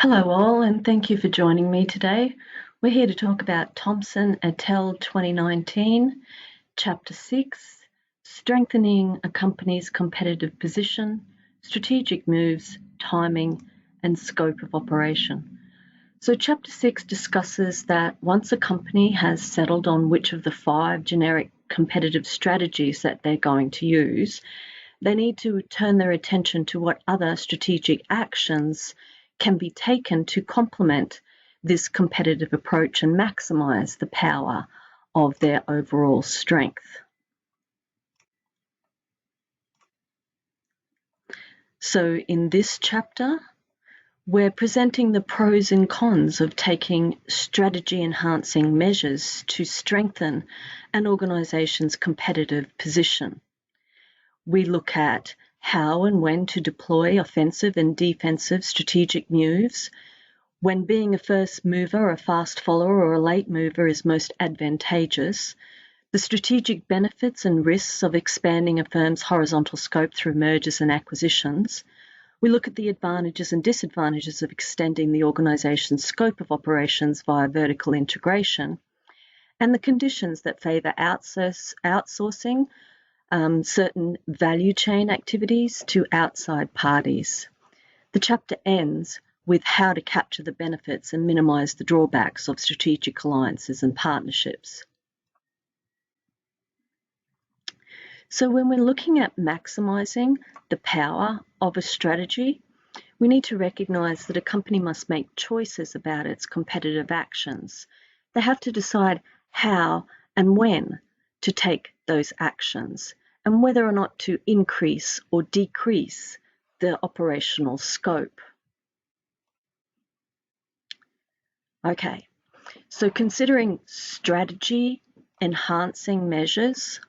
Hello all, and thank you for joining me today. We're here to talk about Thompson et al. 2019, Chapter 6, Strengthening a Company's Competitive Position, Strategic Moves, Timing, and Scope of Operation. So Chapter 6 discusses that once a company has settled on which of the 5 generic competitive strategies that they're going to use, they need to turn their attention to what other strategic actions can be taken to complement this competitive approach and maximize the power of their overall strength. So in this chapter, we're presenting the pros and cons of taking strategy-enhancing measures to strengthen an organization's competitive position. We look at how and when to deploy offensive and defensive strategic moves, when being a first mover, a fast follower, or a late mover is most advantageous, the strategic benefits and risks of expanding a firm's horizontal scope through mergers and acquisitions. We look at the advantages and disadvantages of extending the organization's scope of operations via vertical integration, and the conditions that favor outsourcing certain value chain activities to outside parties. The chapter ends with how to capture the benefits and minimize the drawbacks of strategic alliances and partnerships. So when we're looking at maximizing the power of a strategy, we need to recognize that a company must make choices about its competitive actions. They have to decide how and when to take those actions, and whether or not to increase or decrease the operational scope. Okay, so considering strategy enhancing measures,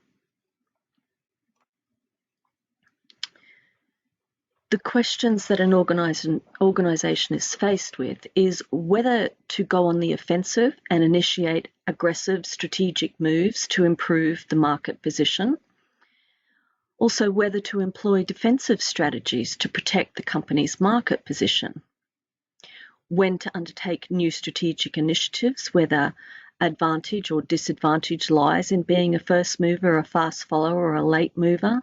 the questions that an organization is faced with is whether to go on the offensive and initiate aggressive strategic moves to improve the market position. Also, whether to employ defensive strategies to protect the company's market position. When to undertake new strategic initiatives, whether advantage or disadvantage lies in being a first mover, a fast follower, or a late mover.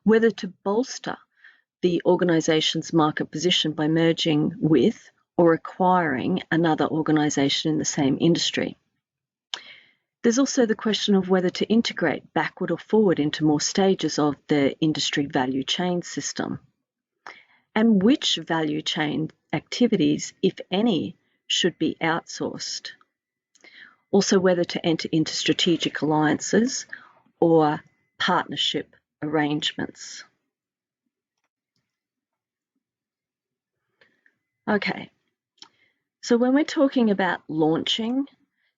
Whether to bolster the organization's market position by merging with or acquiring another organization in the same industry. There's also the question of whether to integrate backward or forward into more stages of the industry value chain system, and which value chain activities, if any, should be outsourced. Also, whether to enter into strategic alliances or partnership arrangements. Okay, so when we're talking about launching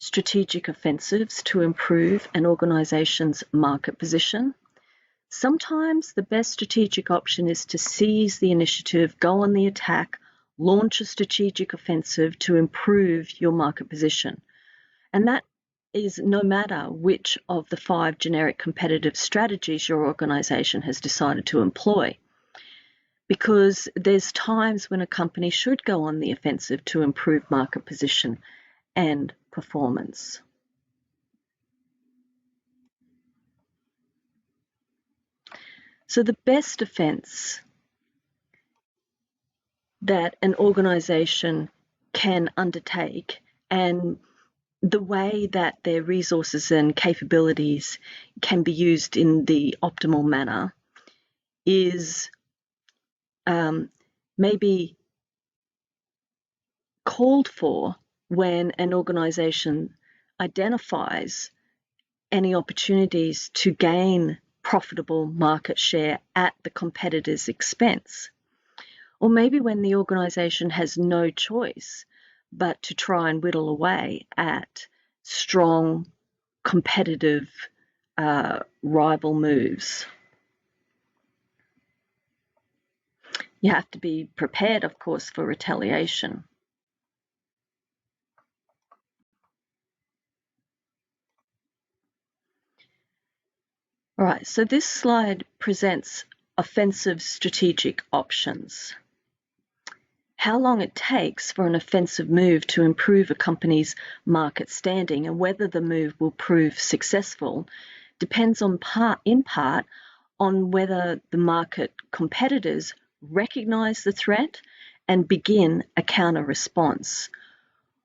strategic offensives to improve an organization's market position, sometimes the best strategic option is to seize the initiative, go on the attack, launch a strategic offensive to improve your market position. And that is no matter which of the 5 generic competitive strategies your organization has decided to employ. Because there's times when a company should go on the offensive to improve market position and performance. So the best defense that an organization can undertake, and the way that their resources and capabilities can be used in the optimal manner, is maybe called for when an organization identifies any opportunities to gain profitable market share at the competitor's expense. Or maybe when the organization has no choice but to try and whittle away at strong, competitive rival moves. You have to be prepared, of course, for retaliation. All right, so this slide presents offensive strategic options. How long it takes for an offensive move to improve a company's market standing and whether the move will prove successful depends in part on whether the market competitors recognize the threat and begin a counter response.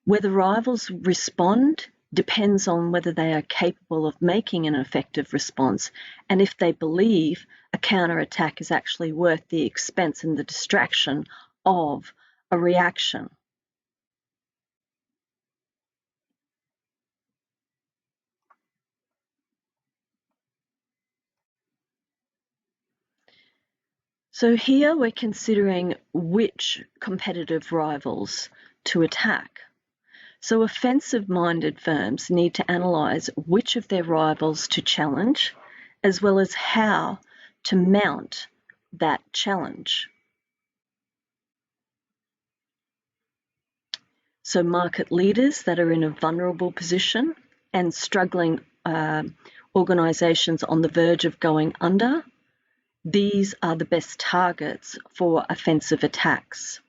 Whether rivals respond depends on whether they are capable of making an effective response and if they believe a counterattack is actually worth the expense and the distraction of a reaction. So here we're considering which competitive rivals to attack. So offensive-minded firms need to analyse which of their rivals to challenge, as well as how to mount that challenge. So market leaders that are in a vulnerable position and struggling organisations on the verge of going under, these are the best targets for offensive attacks.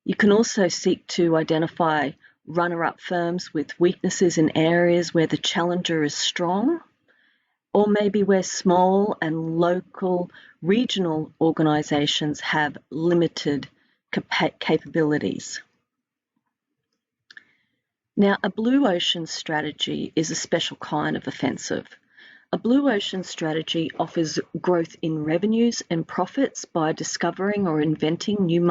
You can also seek to identify runner-up firms with weaknesses in areas where the challenger is strong, or maybe where small and local regional organisations have limited capabilities. Now, a blue ocean strategy is a special kind of offensive. A blue ocean strategy offers growth in revenues and profits by discovering or inventing new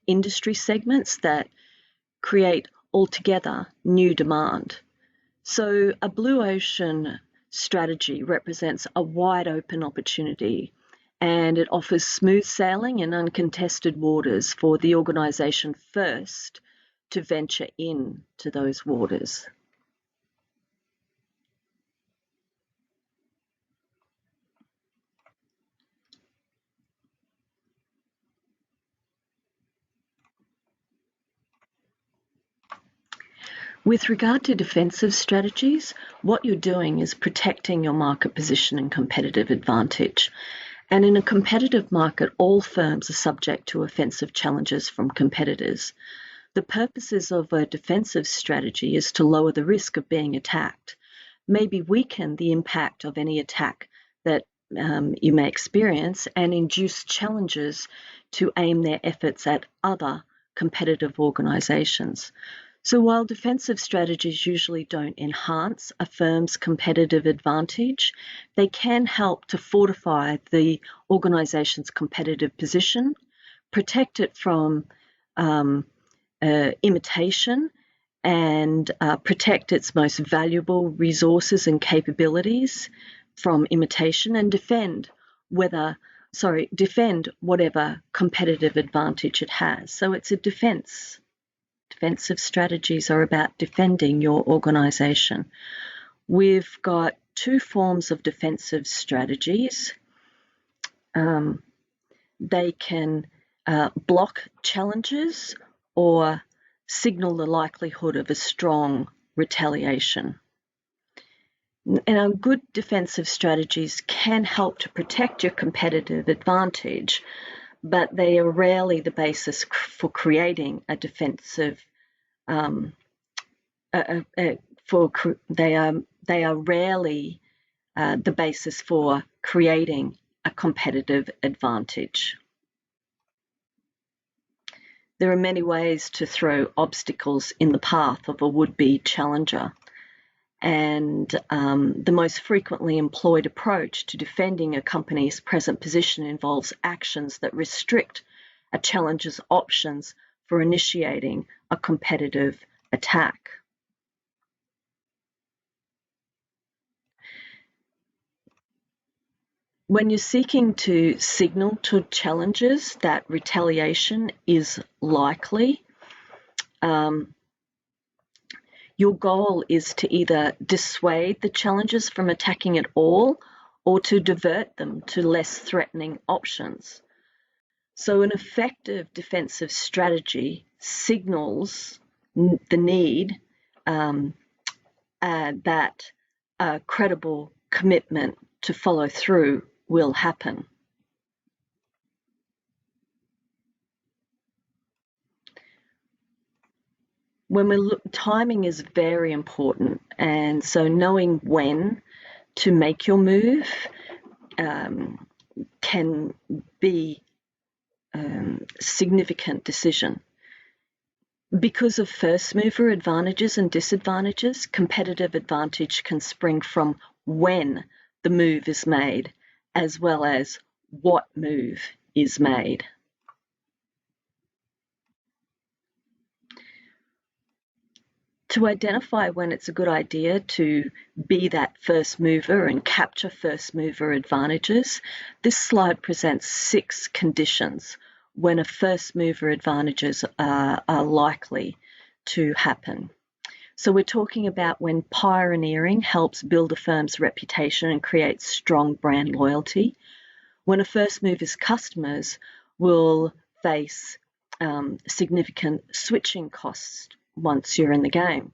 industry segments that create altogether new demand. So a blue ocean strategy represents a wide open opportunity, and it offers smooth sailing and uncontested waters for the organisation first to venture into those waters. With regard to defensive strategies, what you're doing is protecting your market position and competitive advantage. And in a competitive market, all firms are subject to offensive challenges from competitors. The purposes of a defensive strategy is to lower the risk of being attacked, maybe weaken the impact of any attack that you may experience, and induce challengers to aim their efforts at other competitive organisations. So while defensive strategies usually don't enhance a firm's competitive advantage, they can help to fortify the organisation's competitive position, protect it from imitation, and protect its most valuable resources and capabilities from imitation, and defend whatever competitive advantage it has. So it's a defense. Defensive strategies are about defending your organisation. We've got two forms of defensive strategies. They can block challenges or signal the likelihood of a strong retaliation. And good defensive strategies can help to protect your competitive advantage, but they are rarely the basis for creating a defensive. They are rarely the basis for creating a competitive advantage. There are many ways to throw obstacles in the path of a would-be challenger, and the most frequently employed approach to defending a company's present position involves actions that restrict a challenger's options for initiating a competitive attack. When you're seeking to signal to challengers that retaliation is likely, your goal is to either dissuade the challengers from attacking at all or to divert them to less threatening options. So an effective defensive strategy signals the need that a credible commitment to follow through will happen. timing is very important, and so knowing when to make your move can be significant decision. Because of first mover advantages and disadvantages, competitive advantage can spring from when the move is made, as well as what move is made. To identify when it's a good idea to be that first mover and capture first mover advantages, this slide presents 6 conditions when a first mover advantages are likely to happen. So we're talking about when pioneering helps build a firm's reputation and creates strong brand loyalty. When a first mover's customers will face significant switching costs once you're in the game.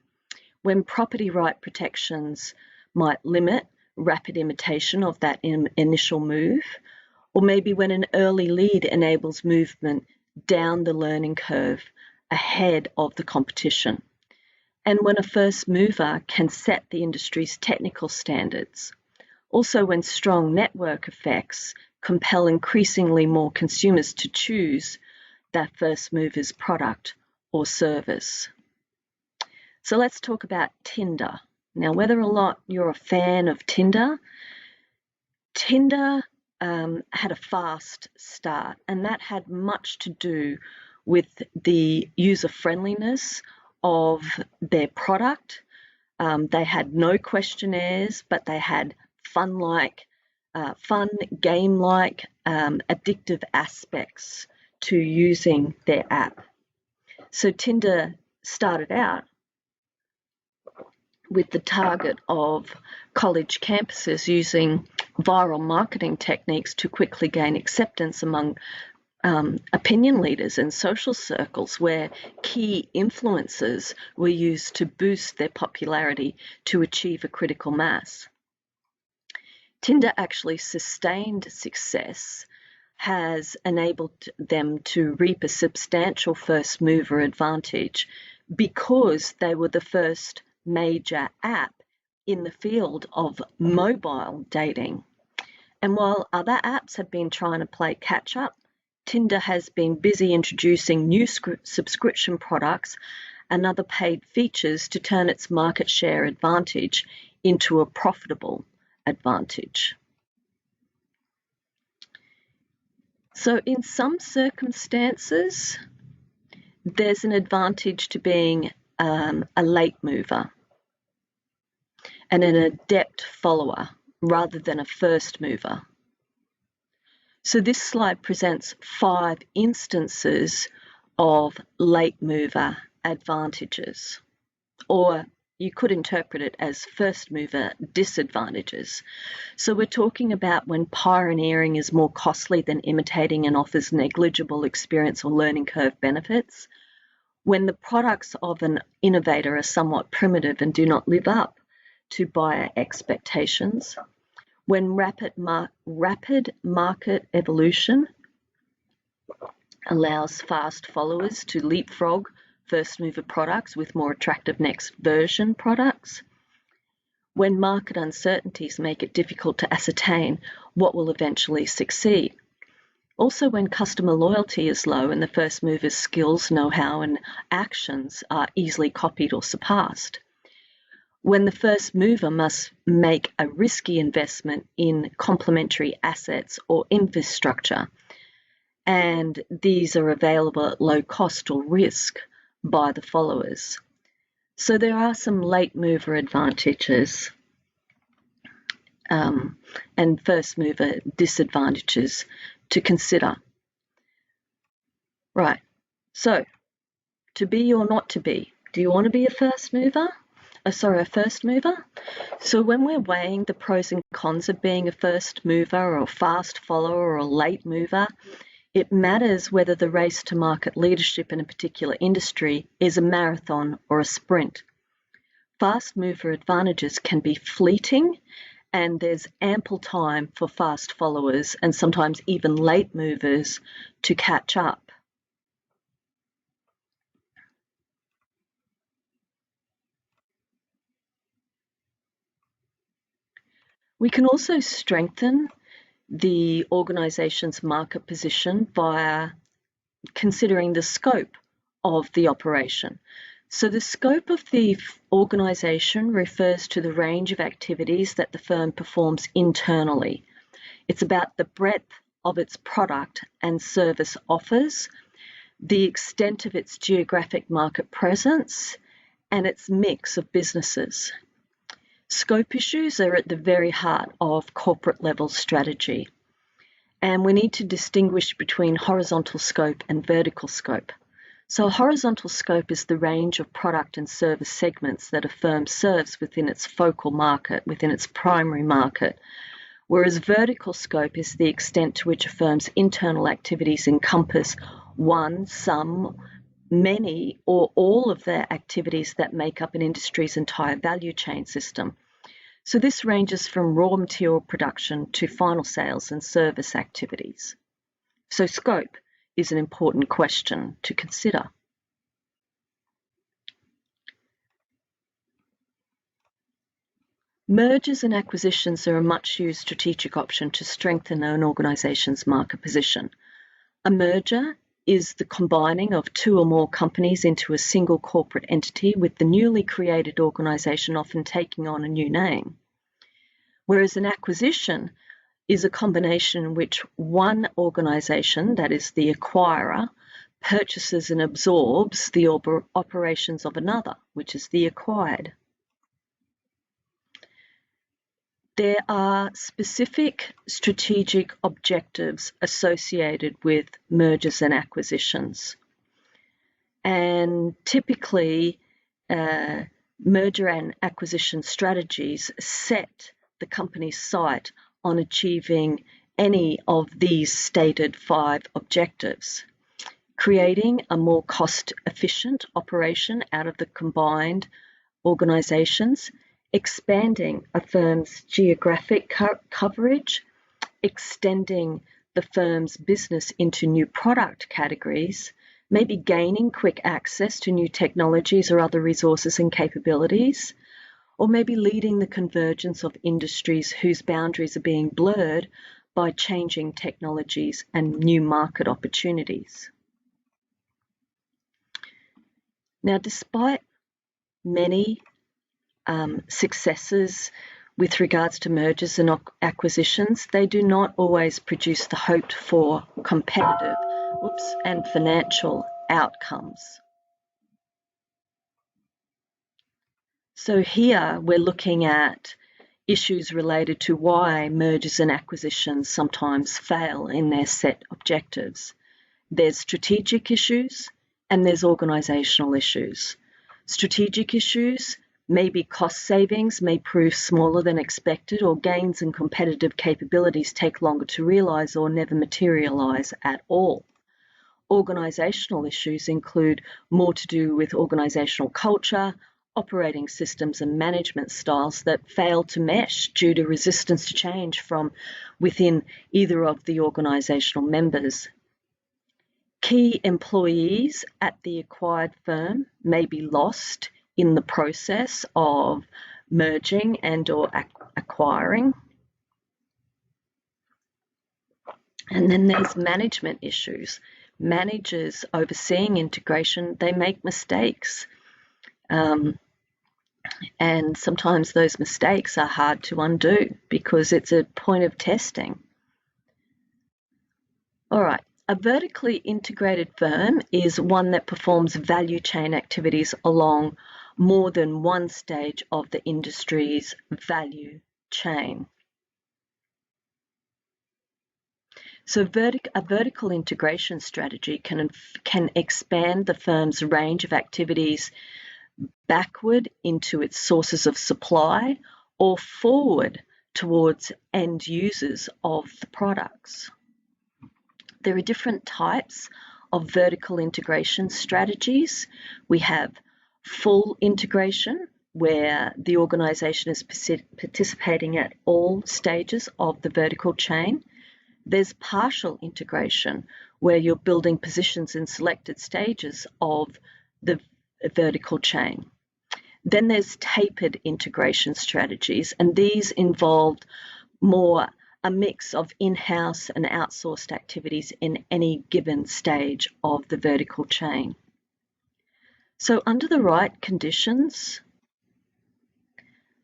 When property right protections might limit rapid imitation of that initial move, or maybe when an early lead enables movement down the learning curve ahead of the competition. And when a first mover can set the industry's technical standards. Also when strong network effects compel increasingly more consumers to choose that first mover's product or service. So let's talk about Tinder. Now, whether or not you're a fan of Tinder, Tinder had a fast start, and that had much to do with the user friendliness of their product. They had no questionnaires, but they had fun, game-like, addictive aspects to using their app. So Tinder started out with the target of college campuses using viral marketing techniques to quickly gain acceptance among opinion leaders and social circles, where key influencers were used to boost their popularity to achieve a critical mass. Tinder actually sustained success has enabled them to reap a substantial first mover advantage because they were the first major app in the field of mobile dating. And while other apps have been trying to play catch up, Tinder has been busy introducing new subscription products and other paid features to turn its market share advantage into a profitable advantage. So in some circumstances, there's an advantage to being a late mover and an adept follower rather than a first mover. So this slide presents 5 instances of late mover advantages, or you could interpret it as first mover disadvantages. So we're talking about when pioneering is more costly than imitating and offers negligible experience or learning curve benefits, when the products of an innovator are somewhat primitive and do not live up to buyer expectations, when rapid market evolution allows fast followers to leapfrog first mover products with more attractive next version products, when market uncertainties make it difficult to ascertain what will eventually succeed. Also, when customer loyalty is low and the first mover's skills, know-how, and actions are easily copied or surpassed. When the first mover must make a risky investment in complementary assets or infrastructure, and these are available at low cost or risk by the followers. So there are some late mover advantages and first mover disadvantages to consider. Right, so to be or not to be, do you want to be a first mover? A first mover? So when we're weighing the pros and cons of being a first mover or a fast follower or a late mover, it matters whether the race to market leadership in a particular industry is a marathon or a sprint. Fast mover advantages can be fleeting, and there's ample time for fast followers and sometimes even late movers to catch up. We can also strengthen the organisation's market position via considering the scope of the operation. So the scope of the organisation refers to the range of activities that the firm performs internally. It's about the breadth of its product and service offers, the extent of its geographic market presence, and its mix of businesses. Scope issues are at the very heart of corporate level strategy, and we need to distinguish between horizontal scope and vertical scope. So a horizontal scope is the range of product and service segments that a firm serves within its focal market, within its primary market, whereas vertical scope is the extent to which a firm's internal activities encompass one, some, many, or all of the activities that make up an industry's entire value chain system. So this ranges from raw material production to final sales and service activities. So scope is an important question to consider. Mergers and acquisitions are a much used strategic option to strengthen an organisation's market position. A merger is the combining of two or more companies into a single corporate entity, with the newly created organisation often taking on a new name. Whereas an acquisition is a combination in which one organisation, that is the acquirer, purchases and absorbs the operations of another, which is the acquired. There are specific strategic objectives associated with mergers and acquisitions. And typically, merger and acquisition strategies set the company's sight on achieving any of these stated 5 objectives: creating a more cost-efficient operation out of the combined organisations, expanding a firm's geographic coverage, extending the firm's business into new product categories, maybe gaining quick access to new technologies or other resources and capabilities, or maybe leading the convergence of industries whose boundaries are being blurred by changing technologies and new market opportunities. Now, despite many successes with regards to mergers and acquisitions, they do not always produce the hoped for competitive and financial outcomes. So here we're looking at issues related to why mergers and acquisitions sometimes fail in their set objectives. There's strategic issues and there's organisational issues. Strategic issues: maybe cost savings may prove smaller than expected, or gains in competitive capabilities take longer to realise or never materialise at all. Organisational issues include more to do with organisational culture, operating systems and management styles that fail to mesh due to resistance to change from within either of the organisational members. Key employees at the acquired firm may be lost in the process of merging and or acquiring. And then there's management issues. Managers overseeing integration, they make mistakes. And sometimes those mistakes are hard to undo because it's a point of testing. All right. A vertically integrated firm is one that performs value chain activities along more than one stage of the industry's value chain. So a vertical integration strategy can expand the firm's range of activities backward into its sources of supply or forward towards end users of the products. There are different types of vertical integration strategies. We have full integration, where the organisation is participating at all stages of the vertical chain. There's partial integration, where you're building positions in selected stages of the vertical chain. Then there's tapered integration strategies, and these involved more a mix of in-house and outsourced activities in any given stage of the vertical chain. So under the right conditions,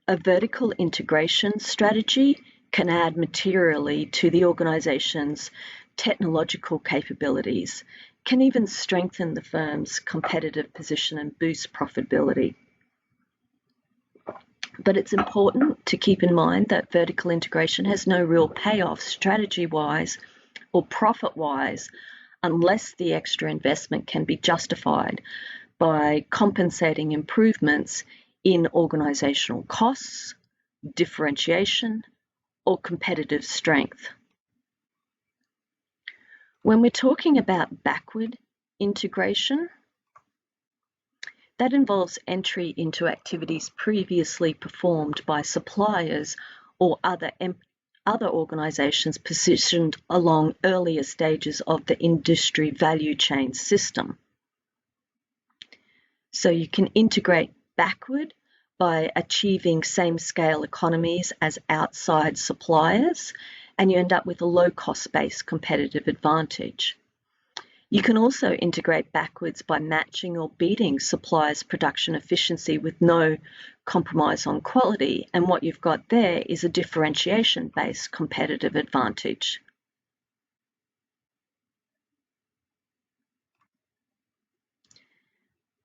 a vertical integration strategy can add materially to the organisation's technological capabilities, can even strengthen the firm's competitive position and boost profitability. But it's important to keep in mind that vertical integration has no real payoff strategy-wise or profit-wise unless the extra investment can be justified by compensating improvements in organisational costs, differentiation, or competitive strength. When we're talking about backward integration, that involves entry into activities previously performed by suppliers or other organisations positioned along earlier stages of the industry value chain system. So you can integrate backward by achieving same scale economies as outside suppliers, and you end up with a low cost base competitive advantage. You can also integrate backwards by matching or beating suppliers' production efficiency with no compromise on quality, and what you've got there is a differentiation-based competitive advantage.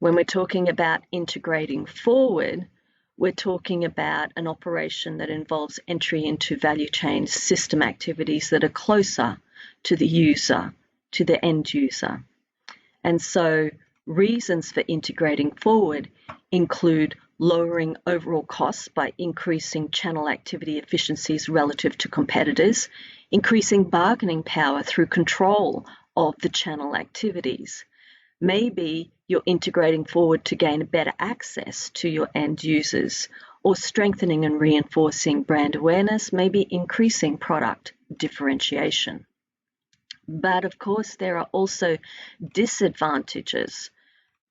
When we're talking about integrating forward, we're talking about an operation that involves entry into value chain system activities that are closer to the user, to the end user. And so reasons for integrating forward include lowering overall costs by increasing channel activity efficiencies relative to competitors, increasing bargaining power through control of the channel activities. Maybe you're integrating forward to gain better access to your end users, or strengthening and reinforcing brand awareness, maybe increasing product differentiation. But of course, there are also disadvantages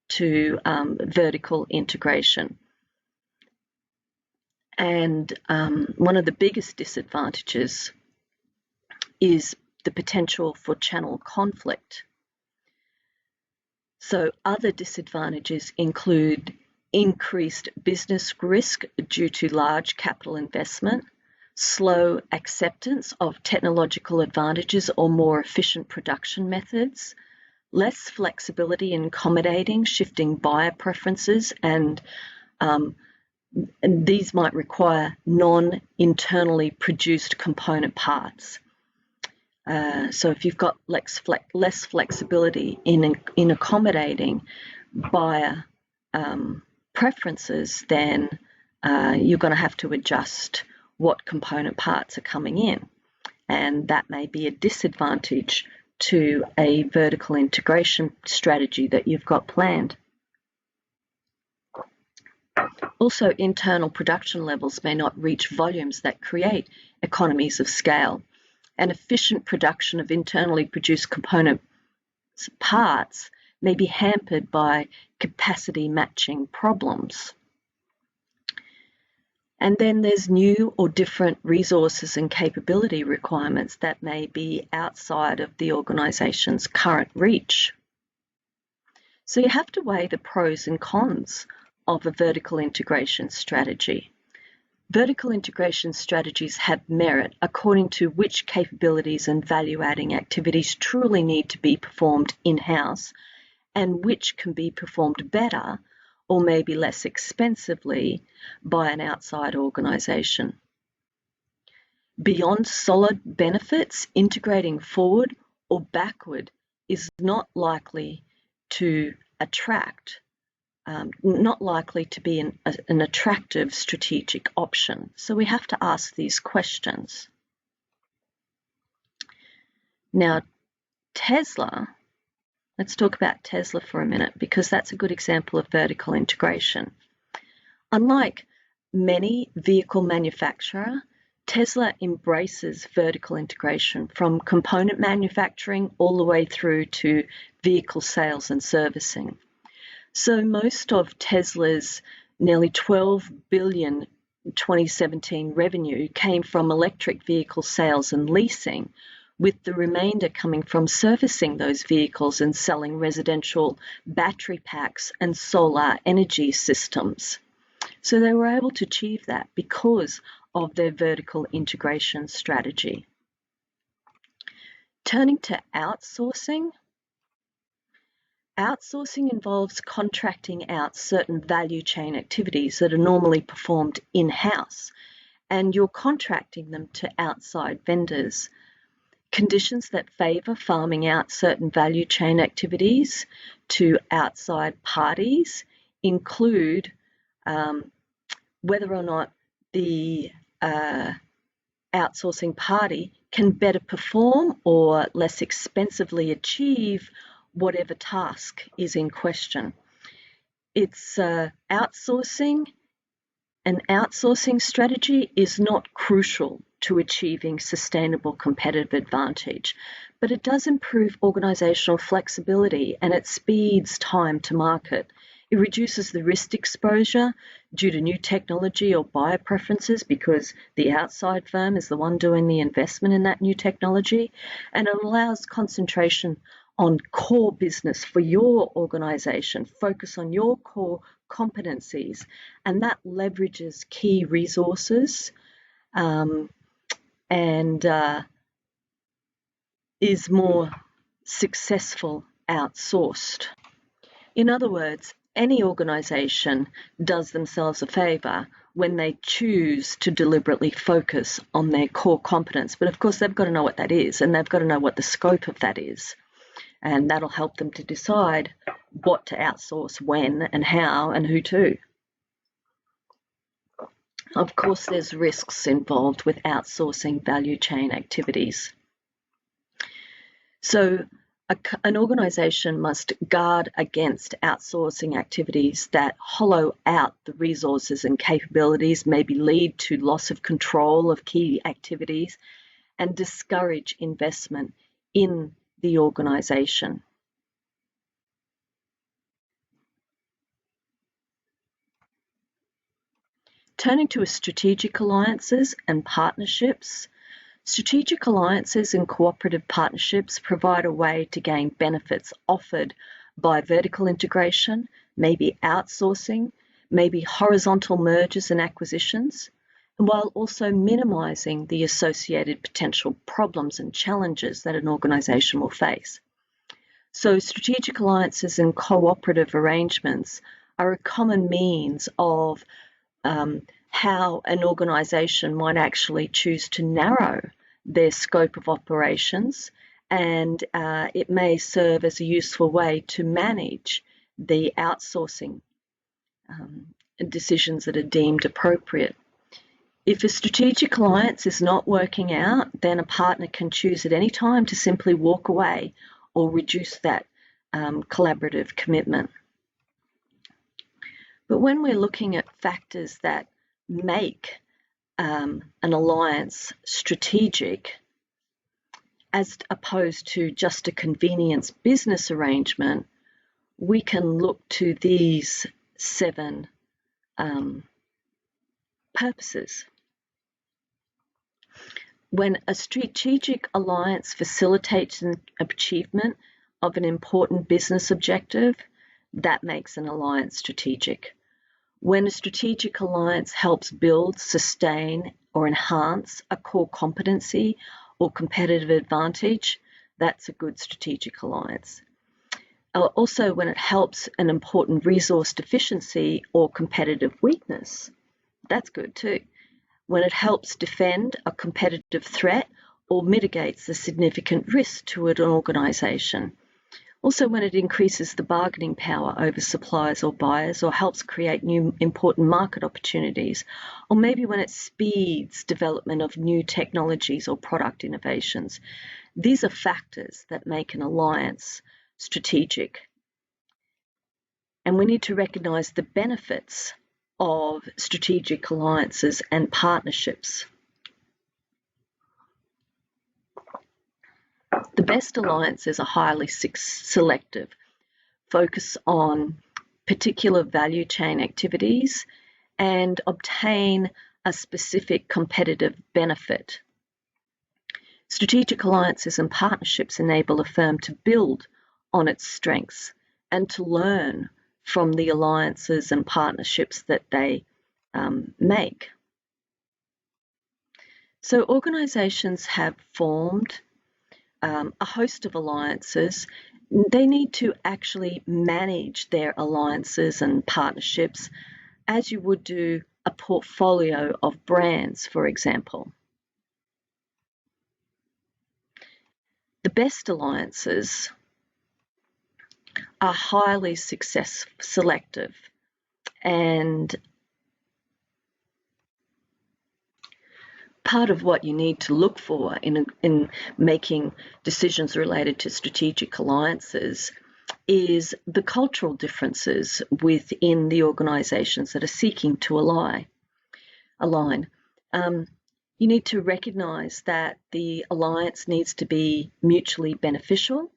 to vertical integration. And one of the biggest disadvantages is the potential for channel conflict. So other disadvantages include increased business risk due to large capital investment, slow acceptance of technological advantages or more efficient production methods, less flexibility in accommodating shifting buyer preferences, and these might require non-internally produced component parts. So if you've got less flexibility in accommodating buyer preferences, then you're going to have to adjust what component parts are coming in, and that may be a disadvantage to a vertical integration strategy that you've got planned. Also, internal production levels may not reach volumes that create economies of scale, and efficient production of internally produced component parts may be hampered by capacity matching problems. And then there's new or different resources and capability requirements that may be outside of the organisation's current reach. So you have to weigh the pros and cons of a vertical integration strategy. Vertical integration strategies have merit according to which capabilities and value-adding activities truly need to be performed in-house and which can be performed better or maybe less expensively by an outside organisation. Beyond solid benefits, integrating forward or backward is not likely to be an attractive strategic option. So we have to ask these questions. Now, Tesla, let's talk about Tesla for a minute, because that's a good example of vertical integration. Unlike many vehicle manufacturers, Tesla embraces vertical integration from component manufacturing all the way through to vehicle sales and servicing. So most of Tesla's Nearly 12 billion 2017 revenue came from electric vehicle sales and leasing, with the remainder coming from servicing those vehicles and selling residential battery packs and solar energy systems. So they were able to achieve that because of their vertical integration strategy. Turning to outsourcing. Outsourcing involves contracting out certain value chain activities that are normally performed in-house, and you're contracting them to outside vendors. Conditions that favour farming out certain value chain activities to outside parties include whether or not the outsourcing party can better perform or less expensively achieve whatever task is in question. It's outsourcing. An outsourcing strategy is not crucial to achieving sustainable competitive advantage, but it does improve organisational flexibility and it speeds time to market. It reduces the risk exposure due to new technology or buyer preferences because the outside firm is the one doing the investment in that new technology, and it allows concentration on core business for your organisation, focus on your core competencies, and that leverages key resources and is more successful outsourced. In other words, any organisation does themselves a favour when they choose to deliberately focus on their core competence. But of course, they've got to know what that is, and they've got to know what the scope of that is. And that'll help them to decide what to outsource, when and how, and who to. Of course, there's risks involved with outsourcing value chain activities. So an organisation must guard against outsourcing activities that hollow out the resources and capabilities, maybe lead to loss of control of key activities, and discourage investment in the organisation. Turning to strategic alliances and partnerships. Strategic alliances and cooperative partnerships provide a way to gain benefits offered by vertical integration, maybe outsourcing, maybe horizontal mergers and acquisitions, and while also minimising the associated potential problems and challenges that an organisation will face. So strategic alliances and cooperative arrangements are a common means of how an organisation might actually choose to narrow their scope of operations, and it may serve as a useful way to manage the outsourcing decisions that are deemed appropriate. If a strategic alliance is not working out, then a partner can choose at any time to simply walk away or reduce that collaborative commitment. But when we're looking at factors that make an alliance strategic, as opposed to just a convenience business arrangement, we can look to these 7 purposes. When a strategic alliance facilitates the achievement of an important business objective, that makes an alliance strategic. When a strategic alliance helps build, sustain, or enhance a core competency or competitive advantage, that's a good strategic alliance. Also, when it helps an important resource deficiency or competitive weakness, that's good too. When it helps defend a competitive threat or mitigates a significant risk to an organisation. Also, when it increases the bargaining power over suppliers or buyers, or helps create new important market opportunities, or maybe when it speeds development of new technologies or product innovations. These are factors that make an alliance strategic. And we need to recognise the benefits of strategic alliances and partnerships. The best alliances are highly selective, focus on particular value chain activities and obtain a specific competitive benefit. Strategic alliances and partnerships enable a firm to build on its strengths and to learn from the alliances and partnerships that they make. So organisations have formed a host of alliances. They need to actually manage their alliances and partnerships as you would do a portfolio of brands, for example. The best alliances are highly selective, and part of what you need to look for in making decisions related to strategic alliances is the cultural differences within the organisations that are seeking to align. You need to recognise that the alliance needs to be mutually beneficial.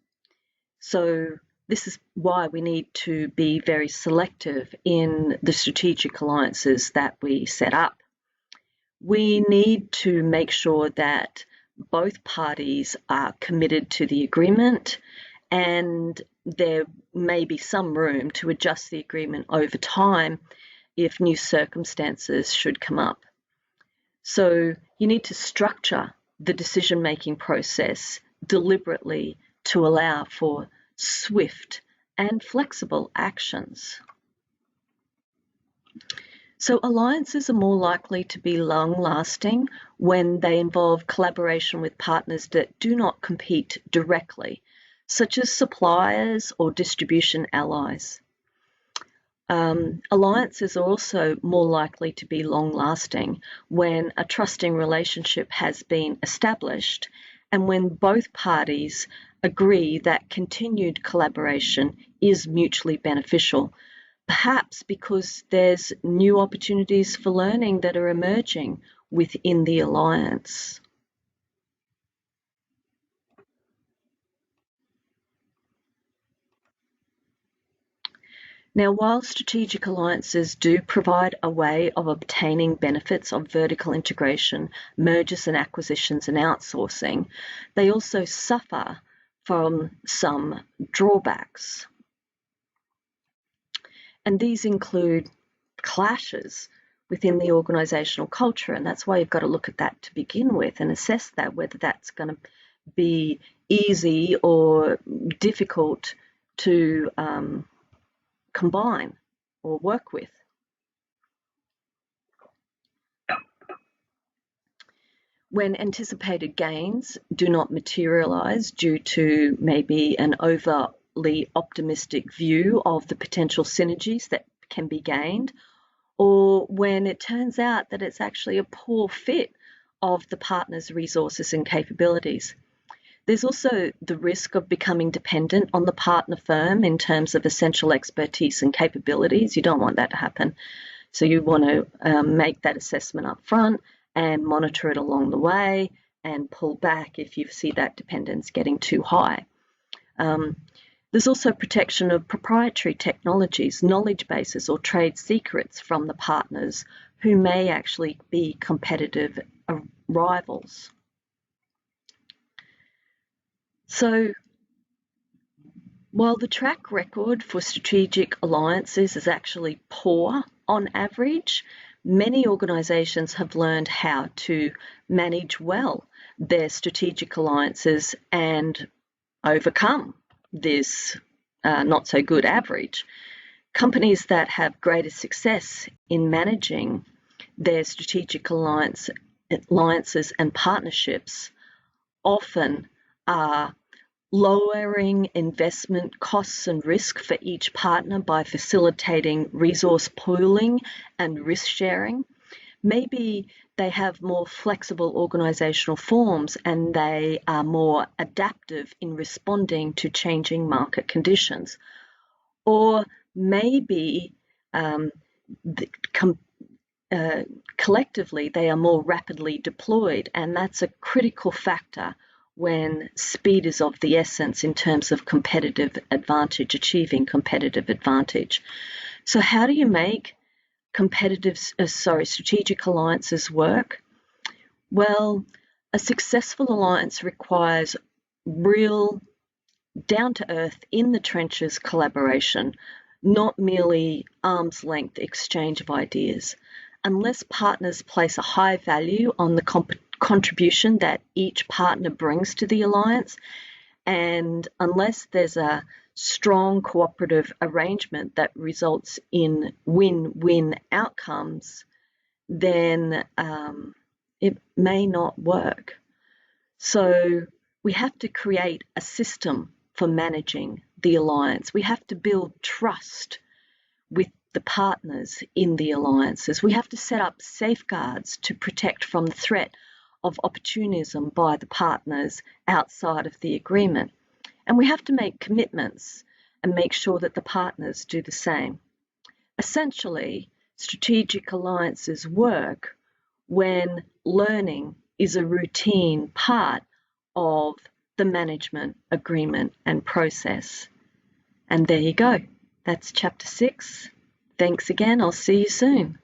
So this is why we need to be very selective in the strategic alliances that we set up. We need to make sure that both parties are committed to the agreement, and there may be some room to adjust the agreement over time if new circumstances should come up. So you need to structure the decision-making process deliberately to allow for swift and flexible actions. So alliances are more likely to be long-lasting when they involve collaboration with partners that do not compete directly, such as suppliers or distribution allies. Alliances are also more likely to be long-lasting when a trusting relationship has been established and when both parties agree that continued collaboration is mutually beneficial, perhaps because there's new opportunities for learning that are emerging within the alliance. Now, while strategic alliances do provide a way of obtaining benefits of vertical integration, mergers and acquisitions and outsourcing, they also suffer from some drawbacks. And these include clashes within the organisational culture, and that's why you've got to look at that to begin with and assess that, whether that's going to be easy or difficult to combine or work with. When anticipated gains do not materialise due to maybe an overly optimistic view of the potential synergies that can be gained, or when it turns out that it's actually a poor fit of the partner's resources and capabilities. There's also the risk of becoming dependent on the partner firm in terms of essential expertise and capabilities. You don't want that to happen. So you want to make that assessment up front and monitor it along the way and pull back if you see that dependence getting too high. There's also protection of proprietary technologies, knowledge bases, or trade secrets from the partners who may actually be competitive rivals. So, while the track record for strategic alliances is actually poor on average, many organisations have learned how to manage well their strategic alliances and overcome this not so good average. Companies that have greater success in managing their strategic alliances and partnerships often are lowering investment costs and risk for each partner by facilitating resource pooling and risk sharing. Maybe they have more flexible organisational forms and they are more adaptive in responding to changing market conditions. Or maybe collectively they are more rapidly deployed, and that's a critical factor when speed is of the essence in terms of competitive advantage, achieving competitive advantage. So how do you make strategic alliances work? Well, a successful alliance requires real down-to-earth, in the trenches collaboration, not merely arm's length exchange of ideas. Unless partners place a high value on the contribution that each partner brings to the alliance, and unless there's a strong cooperative arrangement that results in win-win outcomes, then it may not work. So we have to create a system for managing the alliance. We have to build trust with the partners in the alliances. We have to set up safeguards to protect from the threat of opportunism by the partners outside of the agreement. And we have to make commitments and make sure that the partners do the same. Essentially, strategic alliances work when learning is a routine part of the management agreement and process. And there you go. That's chapter 6. Thanks again. I'll see you soon.